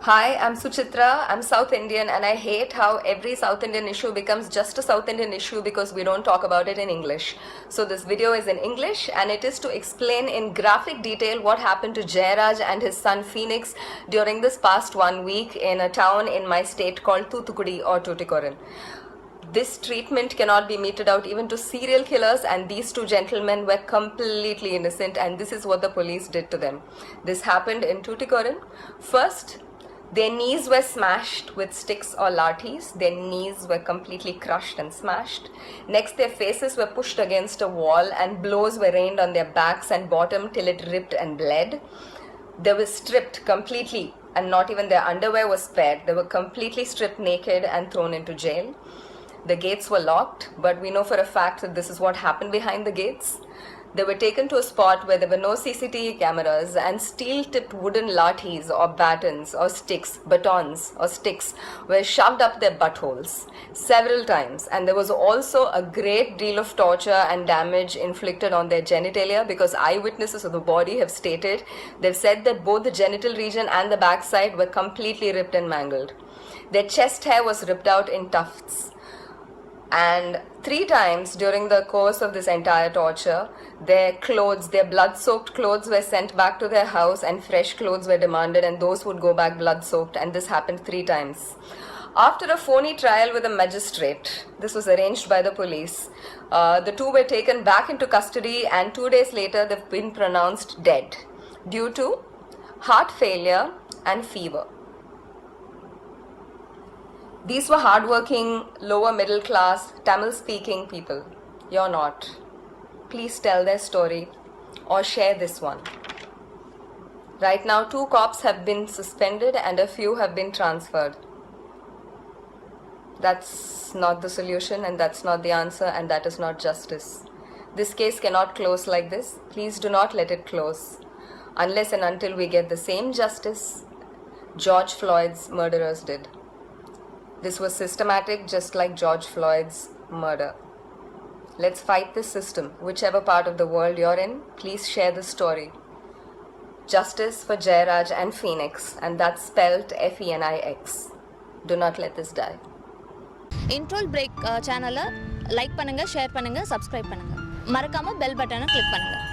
Hi, I'm Suchitra. I'm South Indian and I hate how every South Indian issue becomes just a South Indian issue because we don't talk about it in English. So this video is in English and it is to explain in graphic detail what happened to Jairaj and his son Phoenix during this past 1 week in a town in my state called Thoothukudi or Tuticorin. This treatment cannot be meted out even to serial killers, and these two gentlemen were completely innocent, and this is what the police did to them. This happened in Tuticorin. First, their knees were smashed with sticks or lathis. Their knees were completely crushed and smashed. Next, their faces were pushed against a wall and blows were rained on their backs and bottom till it ripped and bled. They were stripped completely and not even their underwear was spared. They were completely stripped naked and thrown into jail. The gates were locked, but we know for a fact that this is what happened behind the gates. They were taken to a spot where there were no CCTV cameras and steel-tipped wooden lathis or batons or sticks, batons or sticks were shoved up their buttholes several times, and there was also a great deal of torture and damage inflicted on their genitalia because eyewitnesses of the body have stated, they've said that both the genital region and the backside were completely ripped and mangled. Their chest hair was ripped out in tufts. And 3 times during the course of this entire torture, their clothes, their blood-soaked clothes were sent back to their house and fresh clothes were demanded and those would go back blood-soaked, and this happened 3 times. After a phony trial with a magistrate, this was arranged by the police, the two were taken back into custody and 2 days later they've been pronounced dead due to heart failure and fever. These were hardworking, lower middle class, Tamil speaking people. You're not. Please tell their story or share this one. Right now, 2 cops have been suspended and a few have been transferred. That's not the solution and that's not the answer and that is not justice. This case cannot close like this. Please do not let it close unless and until we get the same justice George Floyd's murderers did. This was systematic, just like George Floyd's murder. Let's fight this system. Whichever part of the world you're in, please share the story. Justice for Jairaj and Phoenix, and that's spelled F-E-N-I-X. Do not let this die. Introll break channel like பண்ணுங்க, share பண்ணுங்க, subscribe பண்ணுங்க. மறக்காம bell button click பண்ணுங்க.